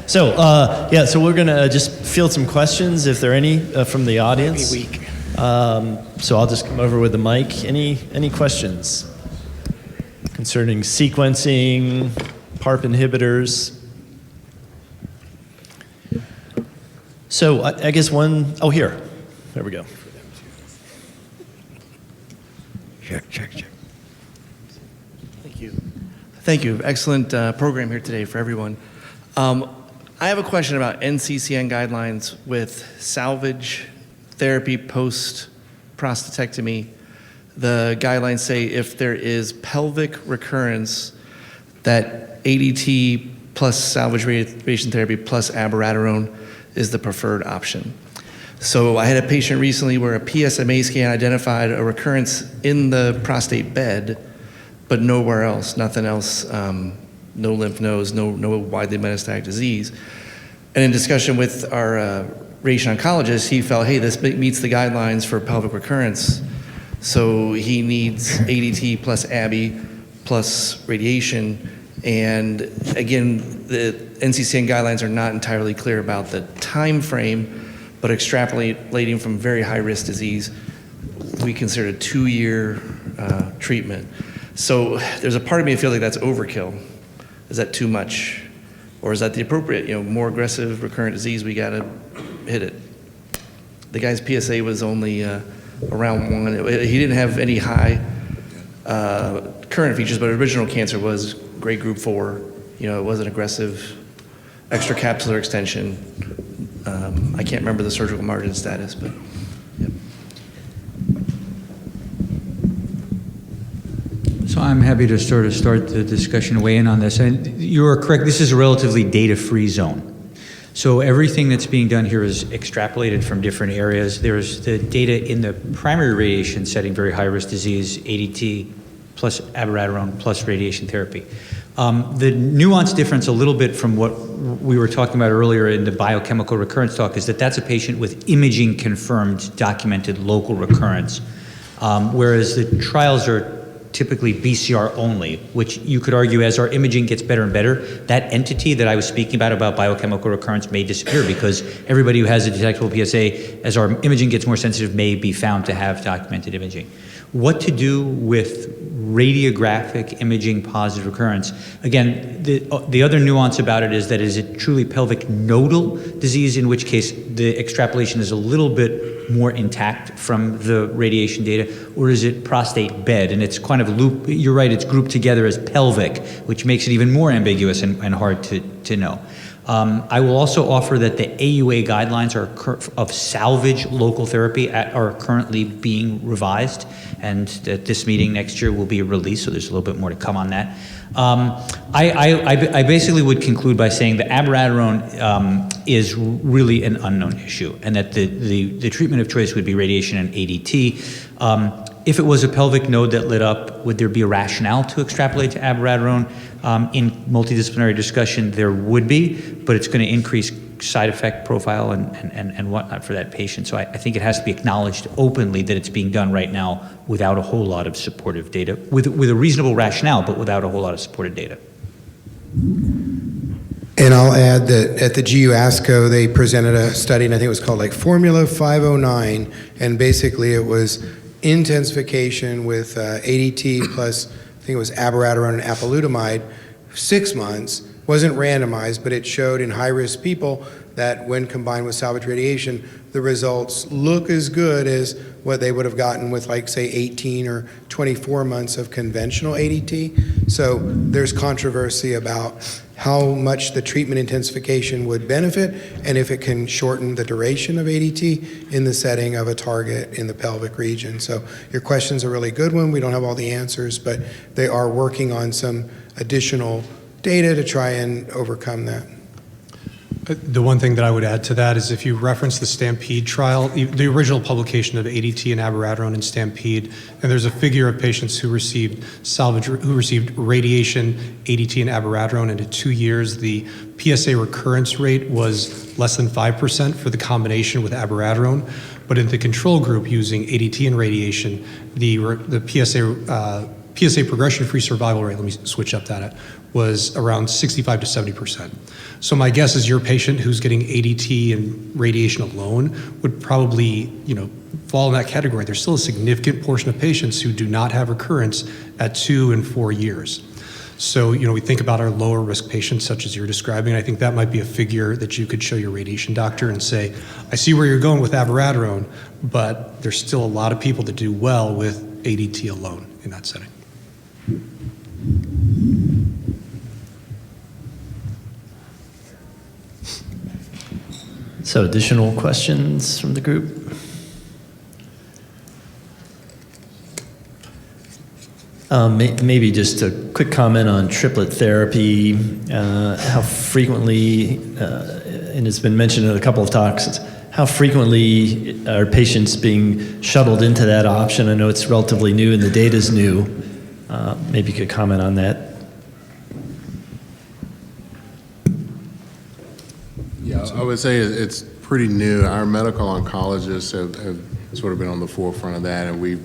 So, so we're going to just field some questions, if there are any, from the audience. So I'll just come over with the mic. Any questions concerning sequencing, PARP inhibitors? So I guess here. There we go. Check. Thank you. Excellent program here today for everyone. I have a question about NCCN guidelines with salvage therapy post-prostatectomy. The guidelines say if there is pelvic recurrence, that ADT plus salvage radiation therapy plus abiraterone is the preferred option. So I had a patient recently where a PSMA scan identified a recurrence in the prostate bed, but nowhere else, nothing else, no lymph nodes, no widely metastatic disease. And in discussion with our radiation oncologist, he felt, hey, this meets the guidelines for pelvic recurrence. So he needs ADT plus ABI plus radiation. And again, the NCCN guidelines are not entirely clear about the time frame, but extrapolating from very high-risk disease, we consider a 2-year treatment. So there's a part of me that feels like that's overkill. Is that too much? Or is that the appropriate, more aggressive recurrent disease, we gotta hit it? The guy's PSA was only around 1. He didn't have any high current features, but original cancer was grade group 4. It wasn't aggressive, extracapsular extension. I can't remember the surgical margin status, but yep. So I'm happy to start the discussion, weigh in on this. And you are correct, this is a relatively data-free zone. So everything that's being done here is extrapolated from different areas. There's the data in the primary radiation setting, very high-risk disease, ADT plus abiraterone plus radiation therapy. The nuanced difference a little bit from what we were talking about earlier in the biochemical recurrence talk is that that's a patient with imaging confirmed documented local recurrence, whereas the trials are typically BCR only, which you could argue as our imaging gets better and better, that entity that I was speaking about biochemical recurrence may disappear because everybody who has a detectable PSA, as our imaging gets more sensitive, may be found to have documented imaging. What to do with radiographic imaging positive recurrence? Again, the other nuance about it is it truly pelvic nodal disease, in which case the extrapolation is a little bit more intact from the radiation data, or is it prostate bed? And it's kind of you're right, it's grouped together as pelvic, which makes it even more ambiguous and hard to know. I will also offer that the AUA guidelines of salvage local therapy are currently being revised, and at this meeting next year will be released, so there's a little bit more to come on that. I basically would conclude by saying the abiraterone is really an unknown issue, and that the treatment of choice would be radiation and ADT. If it was a pelvic node that lit up, would there be a rationale to extrapolate to abiraterone? In multidisciplinary discussion, there would be, but it's going to increase side effect profile and whatnot for that patient. So I think it has to be acknowledged openly that it's being done right now without a whole lot of supportive data, with a reasonable rationale, but without a whole lot of supported data. And I'll add that at the GU ASCO, they presented a study, and I think it was called Formula 509, and basically it was intensification with ADT plus, I think it was abiraterone and apalutamide, 6 months. Wasn't randomized, but it showed in high-risk people that when combined with salvage radiation, the results look as good as what they would have gotten with, say, 18 or 24 months of conventional ADT. So there's controversy about how much the treatment intensification would benefit and if it can shorten the duration of ADT in the setting of a target in the pelvic region. So your question's a really good one. We don't have all the answers, but they are working on some additional data to try and overcome that. The one thing that I would add to that is if you reference the STAMPEDE trial, the original publication of ADT and abiraterone in STAMPEDE, and there's a figure of patients who received radiation, ADT, and abiraterone, and in 2 years, the PSA recurrence rate was less than 5% for the combination with abiraterone. But in the control group using ADT and radiation, the PSA PSA progression-free survival rate, let me switch up that, was around 65 to 70%. So my guess is your patient who's getting ADT and radiation alone would probably, fall in that category. There's still a significant portion of patients who do not have recurrence at 2 and 4 years. So, we think about our lower risk patients such as you're describing. I think that might be a figure that you could show your radiation doctor and say, I see where you're going with abiraterone, but there's still a lot of people that do well with ADT alone in that setting. So additional questions from the group? Maybe just a quick comment on triplet therapy, how frequently, and it's been mentioned in a couple of talks, how frequently are patients being shuttled into that option? I know it's relatively new and the data's new. Maybe you could comment on that. Yeah, I would say it's pretty new. Our medical oncologists have sort of been on the forefront of that, and we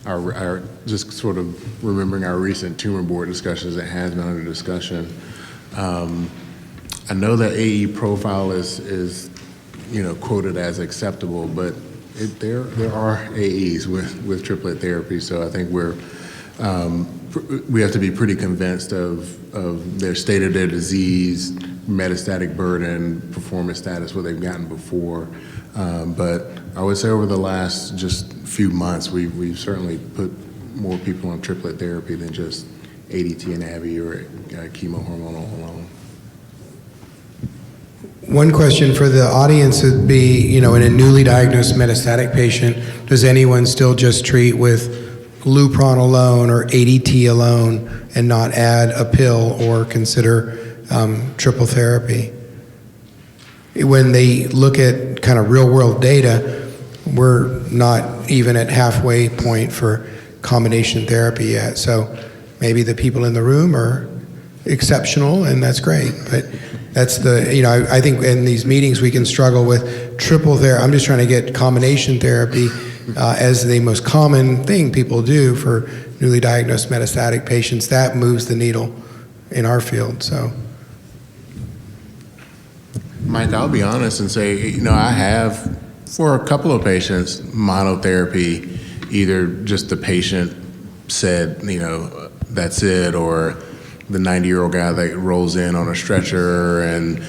are just sort of remembering our recent tumor board discussions that has been under discussion. I know that AE profile is quoted as acceptable, but there are AEs with triplet therapy, so I think we have to be pretty convinced of their state of their disease, metastatic burden, performance status, what they've gotten before. But I would say over the last just few months, we've certainly put more people on triplet therapy than just ADT and ABI or chemo hormonal alone. One question for the audience would be, in a newly diagnosed metastatic patient, does anyone still just treat with Lupron alone or ADT alone and not add a pill or consider triple therapy? When they look at kind of real-world data, we're not even at halfway point for combination therapy yet. So maybe the people in the room are exceptional, and that's great. But that's I think in these meetings we can struggle with triple therapy. I'm just trying to get combination therapy as the most common thing people do for newly diagnosed metastatic patients. That moves the needle in our field. So, Mike, I'll be honest and say, I have, for a couple of patients, monotherapy, either just the patient said, that's it, or the 90-year-old guy that rolls in on a stretcher, and,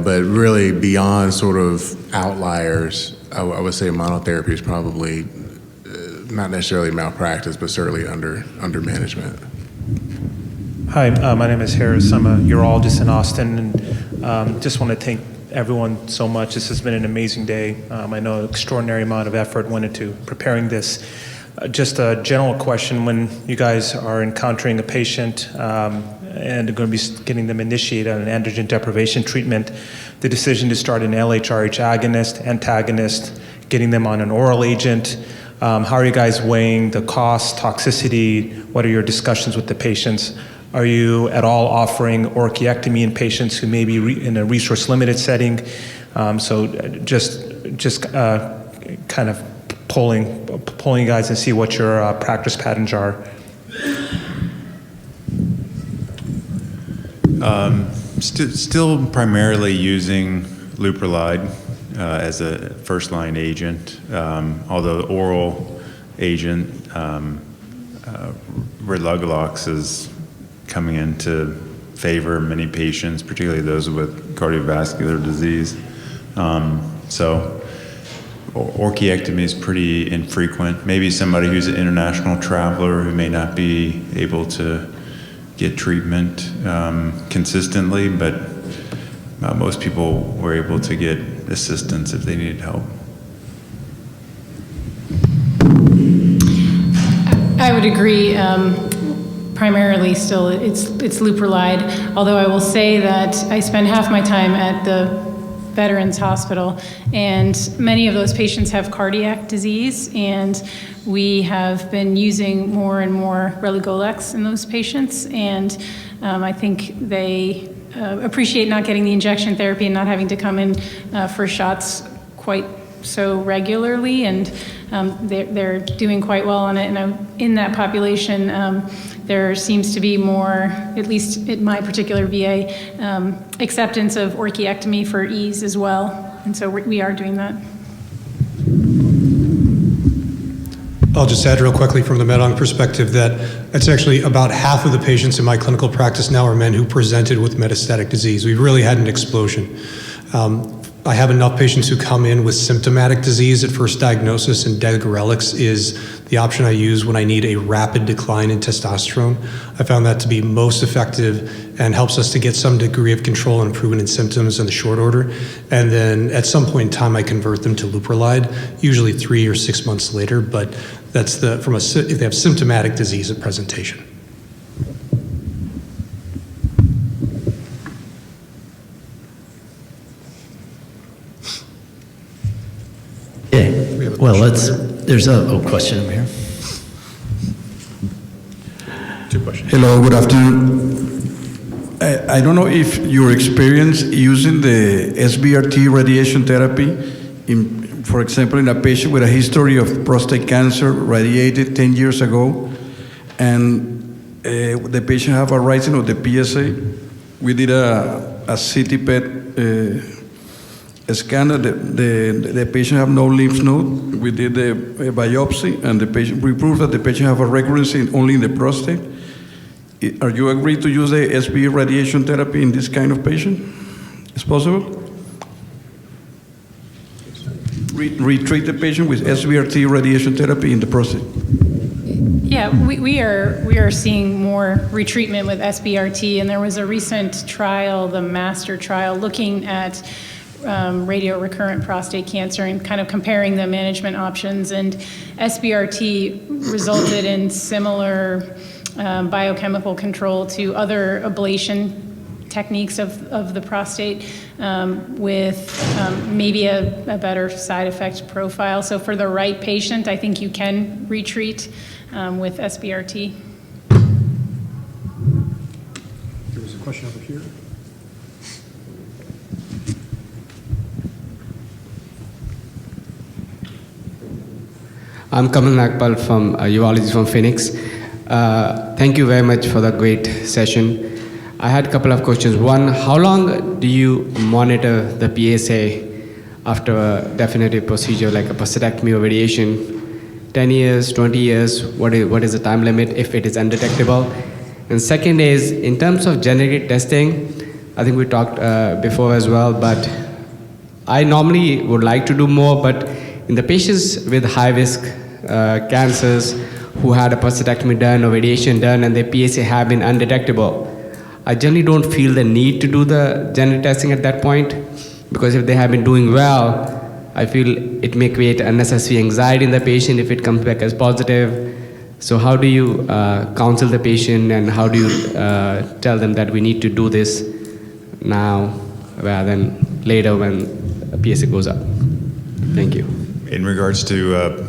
but really beyond sort of outliers, I would say monotherapy is probably not necessarily malpractice, but certainly under management. Hi, my name is Harris. I'm a urologist in Austin, and just want to thank everyone so much. This has been an amazing day. I know an extraordinary amount of effort went into preparing this. Just a general question, when you guys are encountering a patient and are going to be getting them initiated on an androgen deprivation treatment, the decision to start an LHRH agonist, antagonist, getting them on an oral agent, how are you guys weighing the cost, toxicity? What are your discussions with the patients? Are you at all offering orchiectomy in patients who may be in a resource-limited setting? So just kind of polling you guys and see what your practice patterns are. Still primarily using Leuprolide as a first-line agent, although the oral agent, Relugilox, is coming into favor in many patients, particularly those with cardiovascular disease. So orchiectomy is pretty infrequent. Maybe somebody who's an international traveler who may not be able to get treatment consistently, but most people were able to get assistance if they needed help. I would agree. Primarily still it's Leuprolide, although I will say that I spend half my time at the Veterans Hospital, and many of those patients have cardiac disease, and we have been using more and more Relugolix in those patients, and I think they appreciate not getting the injection therapy and not having to come in for shots quite so regularly, and they're doing quite well on it. And in that population, there seems to be more, at least at my particular VA, acceptance of orchiectomy for ease as well. And so we are doing that. I'll just add real quickly from the med-onc perspective that it's actually about half of the patients in my clinical practice now are men who presented with metastatic disease. We've really had an explosion. I have enough patients who come in with symptomatic disease at first diagnosis, and degarelix is the option I use when I need a rapid decline in testosterone. I found that to be most effective and helps us to get some degree of control and improvement in symptoms in the short order. And then at some point in time, I convert them to leuprolide, usually 3 or 6 months later, but that's if they have symptomatic disease at presentation. Okay. Well, there's a question over here. Two questions. Hello, good afternoon. I don't know if your experience using the SBRT radiation therapy, for example, in a patient with a history of prostate cancer radiated 10 years ago, and the patient have a rising of the PSA. We did a CT PET scan. The patient have no lymph node. We did a biopsy, and we proved that the patient have a recurrence only in the prostate. Are you agreed to use the SB radiation therapy in this kind of patient? Is possible? Retreat the patient with SBRT radiation therapy in the prostate. Yeah, we are seeing more retreatment with SBRT, and there was a recent trial, the MASTER trial, looking at radio recurrent prostate cancer and kind of comparing the management options, and SBRT resulted in similar biochemical control to other ablation techniques of the prostate, with maybe a better side effect profile. So for the right patient, I think you can retreat with SBRT. There was a question over here. I'm Kamal Nagpal from urology from Phoenix. Thank you very much for the great session. I had a couple of questions. One, how long do you monitor the PSA after a definitive procedure like a prostatectomy or radiation? 10 years, 20 years, what is the time limit if it is undetectable? And second is, in terms of genetic testing, I think we talked before as well, but I normally would like to do more, but in the patients with high-risk cancers who had a prostatectomy done or radiation done and their PSA have been undetectable, I generally don't feel the need to do the genetic testing at that point, because if they have been doing well, I feel it may create unnecessary anxiety in the patient if it comes back as positive. So how do you counsel the patient, and how do you tell them that we need to do this now rather than later when PSA goes up? Thank you. In regards to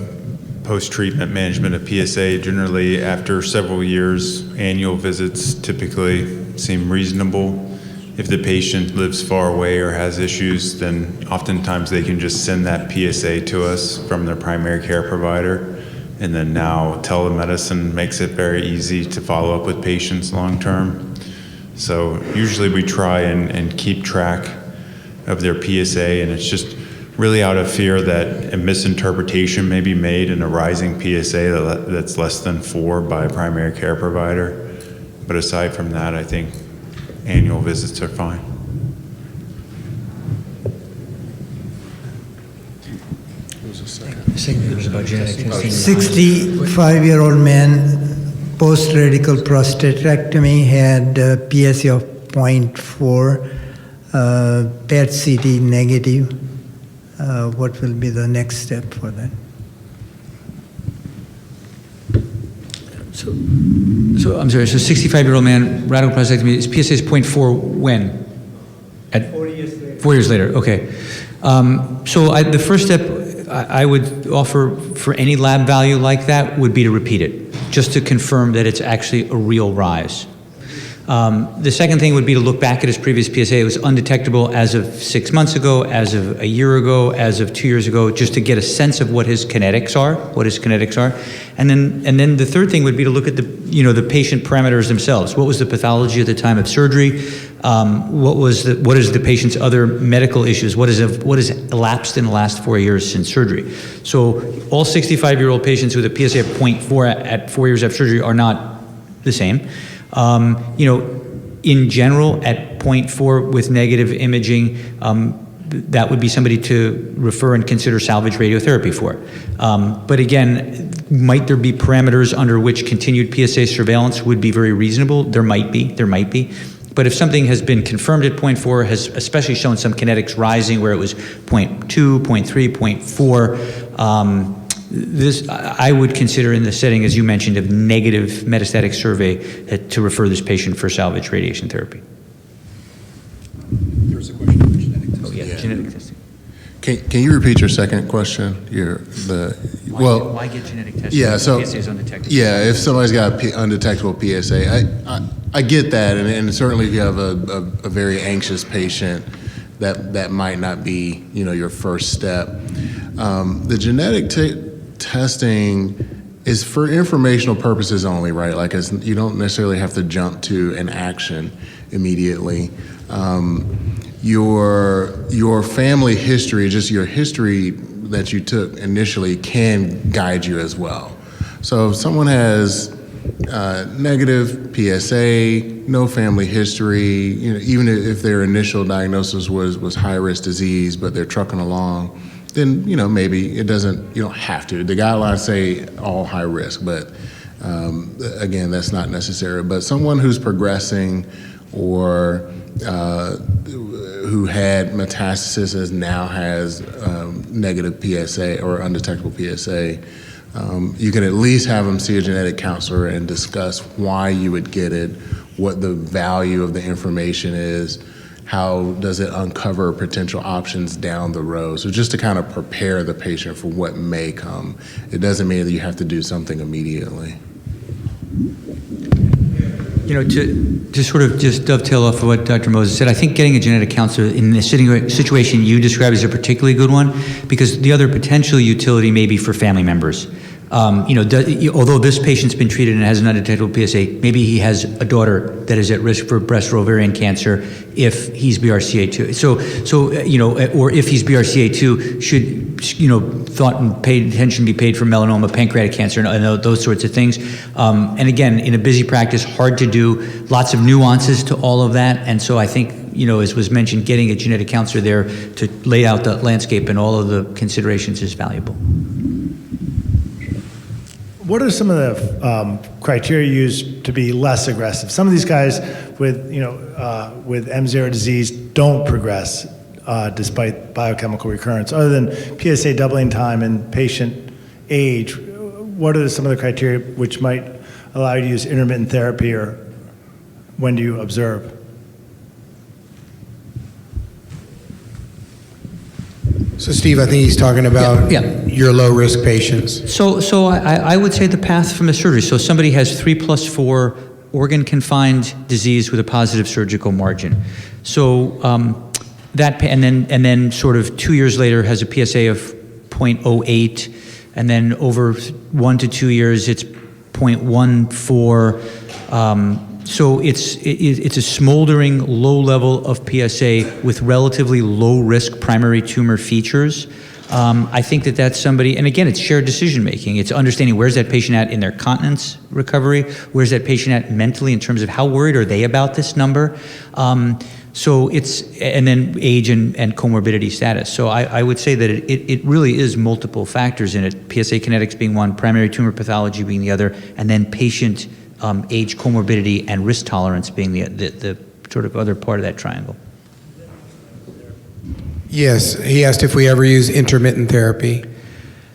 post-treatment management of PSA, generally after several years, annual visits typically seem reasonable. If the patient lives far away or has issues, then oftentimes they can just send that PSA to us from their primary care provider. And then now telemedicine makes it very easy to follow up with patients long-term. So usually we try and keep track of their PSA, and it's just really out of fear that a misinterpretation may be made in a rising PSA that's less than 4 by a primary care provider. But aside from that, I think annual visits are fine. Saying it was about genetic testing. 65-year-old man, post-radical prostatectomy, had PSA of 0.4, PET CT negative. What will be the next step for that? So I'm sorry, so 65-year-old man, radical prostatectomy, his PSA is 0.4 when? At 4 years later. 4 years later, okay. So the first step I would offer for any lab value like that would be to repeat it, just to confirm that it's actually a real rise. The second thing would be to look back at his previous PSA. It was undetectable as of 6 months ago, as of a year ago, as of 2 years ago, just to get a sense of what his kinetics are. And then the third thing would be to look at the patient parameters themselves. What was the pathology at the time of surgery? What is the patient's other medical issues? What has elapsed in the last 4 years since surgery? So all 65-year-old patients with a PSA of 0.4 at 4 years after surgery are not the same. In general, at 0.4 with negative imaging, that would be somebody to refer and consider salvage radiotherapy for. But again, might there be parameters under which continued PSA surveillance would be very reasonable? There might be. But if something has been confirmed at 0.4, has especially shown some kinetics rising where it was 0.2, 0.3, 0.4, this I would consider in the setting, as you mentioned, of negative metastatic survey to refer this patient for salvage radiation therapy. There's a question about genetic testing. Oh, yeah, genetic testing. Can you repeat your second question? Why get genetic testing? Yeah, so PSA is undetectable. Yeah, if somebody's got undetectable PSA, I get that, and certainly if you have a very anxious patient, that might not be your first step. The genetic testing is for informational purposes only, right? Like you don't necessarily have to jump to an action immediately. Your family history, just your history that you took initially, can guide you as well. So if someone has negative PSA, no family history, even if their initial diagnosis was high-risk disease, but they're trucking along, then maybe you don't have to. The guidelines say all high risk, but again, that's not necessary. But someone who's progressing or who had metastasis now has negative PSA or undetectable PSA, you can at least have them see a genetic counselor and discuss why you would get it, what the value of the information is, how does it uncover potential options down the road. So just to kind of prepare the patient for what may come. It doesn't mean that you have to do something immediately. To sort of just dovetail off of what Dr. Moses said, I think getting a genetic counselor in the situation you described is a particularly good one, because the other potential utility may be for family members. Although this patient's been treated and has an undetectable PSA, maybe he has a daughter that is at risk for breast or ovarian cancer if he's BRCA2. Or if he's BRCA2, should thought and paid attention be paid for melanoma, pancreatic cancer, and those sorts of things. And again, in a busy practice, hard to do, lots of nuances to all of that. And so I think, as was mentioned, getting a genetic counselor there to lay out the landscape and all of the considerations is valuable. What are some of the criteria used to be less aggressive? Some of these guys with M0 disease don't progress despite biochemical recurrence. Other than PSA doubling time and patient age, what are some of the criteria which might allow you to use intermittent therapy, or when do you observe? So Steve, I think he's talking about your low-risk patients. So I would say the path from the surgery. So somebody has 3+4 organ-confined disease with a positive surgical margin. So and then sort of 2 years later has a PSA of 0.08, and then over 1 to 2 years it's 0.14. So it's a smoldering low level of PSA with relatively low risk primary tumor features. I think that's somebody, and again, it's shared decision making. It's understanding where's that patient at in their continence recovery, where's that patient at mentally in terms of how worried are they about this number. So and then age and comorbidity status. So I would say that it really is multiple factors in it. PSA kinetics being one, primary tumor pathology being the other, and then patient age, comorbidity, and risk tolerance being the sort of other part of that triangle. Yes, he asked if we ever use intermittent therapy.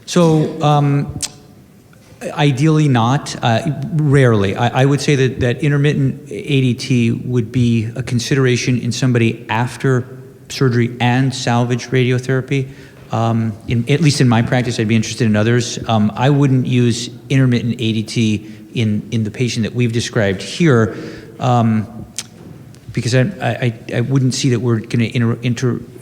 So ideally not, rarely. I would say that intermittent ADT would be a consideration in somebody after surgery and salvage radiotherapy. At least in my practice, I'd be interested in others. I wouldn't use intermittent ADT in the patient that we've described here. because I wouldn't see that we're going to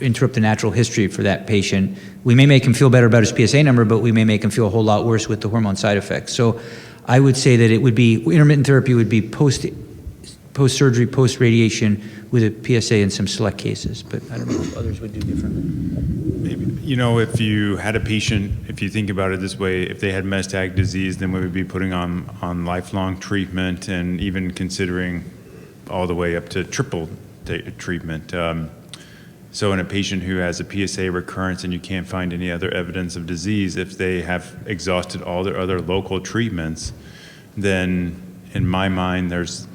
interrupt the natural history for that patient. We may make him feel better about his PSA number, but we may make him feel a whole lot worse with the hormone side effects. So I would say that it would be, intermittent therapy would be post-surgery, post-radiation with a PSA in some select cases, but I don't know if others would do differently. Maybe, you know, if you had a patient, if you think about it this way, if they had metastatic disease, then we would be putting on lifelong treatment and even considering all the way up to triple treatment. So in a patient who has a PSA recurrence and you can't find any other evidence of disease, if they have exhausted all their other local treatments, then in my mind there's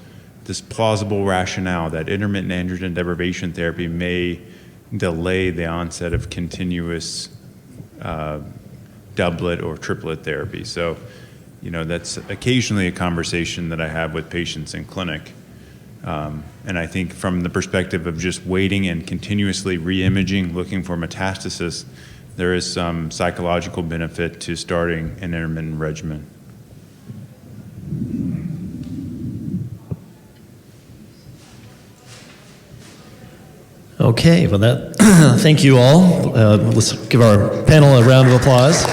this plausible rationale that intermittent androgen deprivation therapy may delay the onset of continuous doublet or triplet therapy. So, you know, that's occasionally a conversation that I have with patients in clinic. And I think from the perspective of just waiting and continuously re-imaging, looking for metastasis, there is some psychological benefit to starting an intermittent regimen. Okay, well, thank you all. Let's give our panel a round of applause.